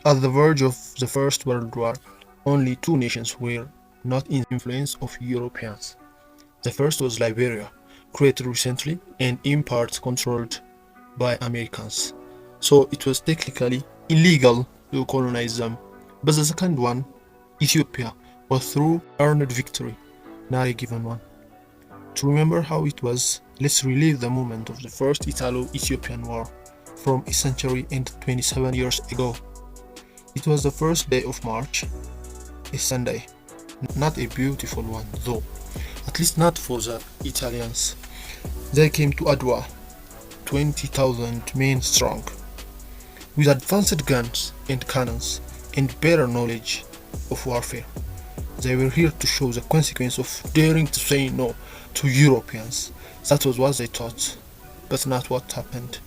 At the verge of the First World War, only two nations were not in the influence of Europeans. The first was Liberia, created recently and in part controlled by Americans. So it was technically illegal to colonize them. But the second one, Ethiopia, was through earned victory, not a given one. To remember how it was, let's relive the moment of the first Italo-Ethiopian War from a century and 27 years ago. It was the first day of March, a Sunday. Not a beautiful one, though, at least not for the Italians. They came to Adwa, 20,000 men strong, with advanced guns and cannons and better knowledge of warfare. They were here to show the consequence of daring to say no to Europeans. That was what they thought, but not what happened.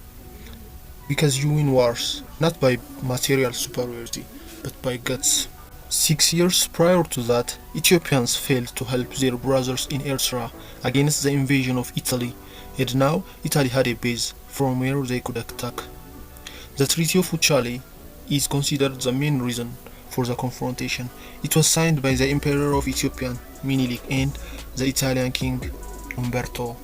Because you win wars, not by material superiority, but by guts. 6 years prior to that, Ethiopians failed to help their brothers in Eritrea against the invasion of Italy, and now Italy had a base from where they could attack. The Treaty of Uchali is considered the main reason for the confrontation. It was signed by the Emperor of Ethiopia, Menelik, and the Italian King Umberto.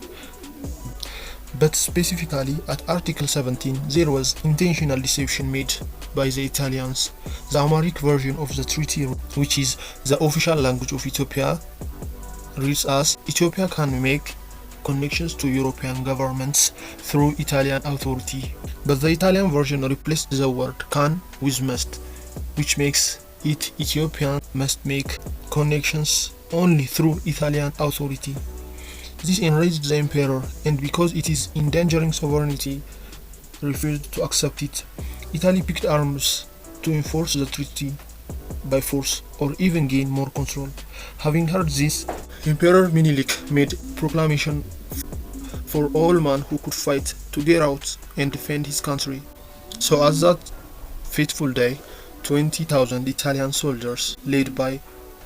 But specifically at Article 17, there was intentional deception made by the Italians. The Amharic version of the treaty, which is the official language of Ethiopia, reads as Ethiopia can make connections to European governments through Italian authority. But the Italian version replaced the word can with must, which makes it Ethiopian must make connections only through Italian authority. This enraged the emperor, and because it is endangering sovereignty, refused to accept it. Italy picked arms to enforce the treaty by force or even gain more control. Having heard this, Emperor Menelik made proclamation for all men who could fight to get out and defend his country. So at that fateful day, 20,000 Italian soldiers, led by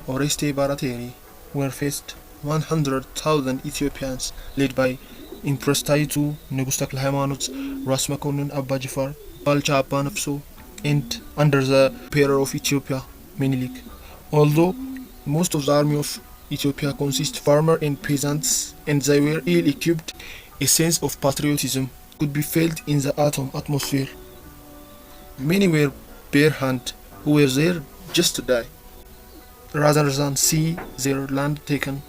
Oreste Barateri, were faced 100,000 Ethiopians, led by Empress Taitu, Nugus Takle Haymanot, Ras Makonnen Abba Jifar, Balcha Abba Nafso, and under the emperor of Ethiopia, Menelik. Although most of the army of Ethiopia consists farmers and peasants, and they were ill-equipped, a sense of patriotism could be felt in the atmosphere. Many were bare-handed, who were there just to die, rather than see their land taken,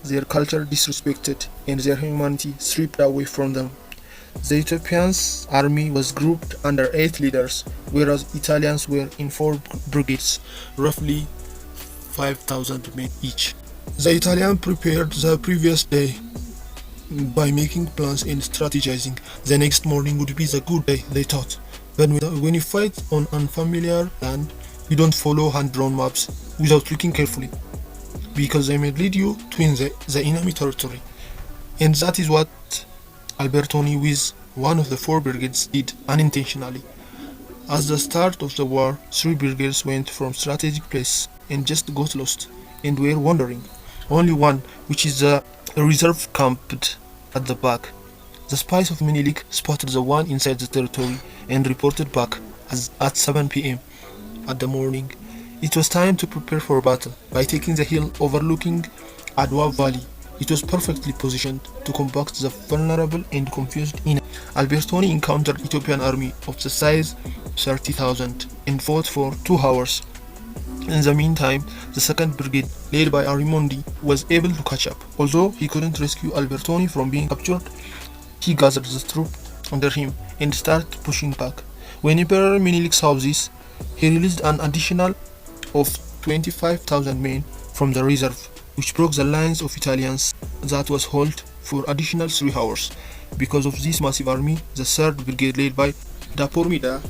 their culture disrespected, and their humanity stripped away from them. The Ethiopians' army was grouped under 8 leaders, whereas Italians were in 4 brigades, roughly 5,000 men each. The Italians prepared the previous day by making plans and strategizing. The next morning would be the good day, they thought. But when you fight on unfamiliar land, you don't follow hand-drawn maps without looking carefully, because they may lead you to the enemy territory. And that is what Albertoni with one of the 4 brigades did unintentionally. At the start of the war, 3 brigades went from strategic place and just got lost and were wandering. Only one, which is the reserve, camped at the back. The spies of Menelik spotted the one inside the territory and reported back at 7 p.m. at the morning. It was time to prepare for battle by taking the hill overlooking Adwa Valley. It was perfectly positioned to combat the vulnerable and confused enemy. Albertoni encountered Ethiopian army of the size 30,000 and fought for 2 hours. In the meantime, the 2nd Brigade, led by Arimondi, was able to catch up. Although he couldn't rescue Albertoni from being captured, he gathered the troops under him and started pushing back. When Emperor Menelik saw this, he released an additional of 25,000 men from the reserve, which broke the lines of Italians that was held for additional 3 hours. Because of this massive army, the 3rd Brigade, led by Dapormida,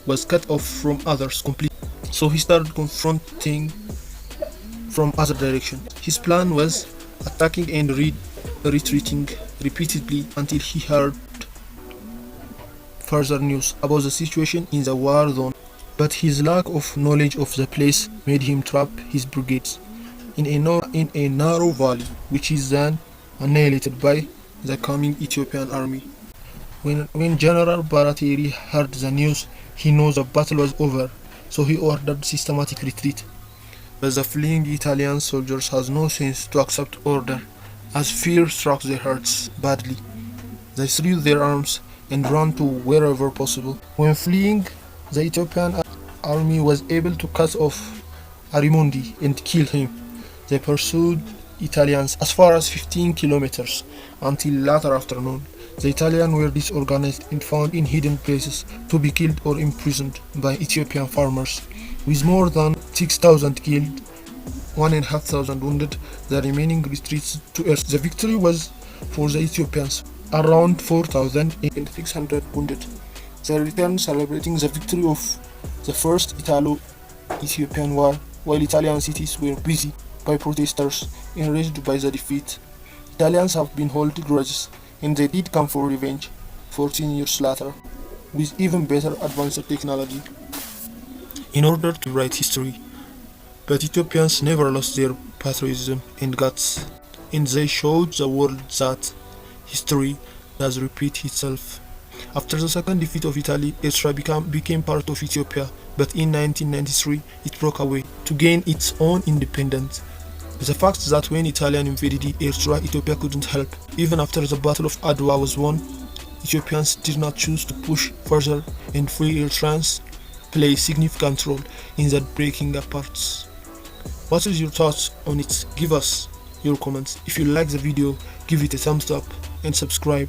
was cut off from others completely. So he started confronting from other direction. His plan was attacking and retreating repeatedly until he heard further news about the situation in the war zone. But his lack of knowledge of the place made him trap his brigades in a narrow valley, which is then annihilated by the coming Ethiopian army. When General Baratieri heard the news, he knew the battle was over, so he ordered systematic retreat. But the fleeing Italian soldiers had no sense to accept order, as fear struck their hearts badly. They threw their arms and ran to wherever possible. When fleeing, the Ethiopian army was able to cut off Arimundi and kill him. They pursued Italians as far as 15 kilometers until later afternoon. The Italians were disorganized and found in hidden places to be killed or imprisoned by Ethiopian farmers. With more than 6,000 killed, 1,500 wounded, the remaining retreated to earth. The victory was for the Ethiopians, around 4,600 wounded. They returned celebrating the victory of the First Italo-Ethiopian War, while Italian cities were busy by protesters enraged by the defeat. Italians have been holding grudges, and they did come for revenge 14 years later, with even better advanced technology, in order to write history. But Ethiopians never lost their patriotism and guts, and they showed the world that history does repeat itself. After the second defeat of Italy, Eritrea became part of Ethiopia, but in 1993 it broke away to gain its own independence. The fact that when Italians invaded Eritrea, Ethiopia couldn't help. Even after the Battle of Adwa was won, Ethiopians did not choose to push further, and free Eritreans play a significant role in that breaking apart. What is your thoughts on it? Give us your comments. If you like the video, give it a thumbs up and subscribe.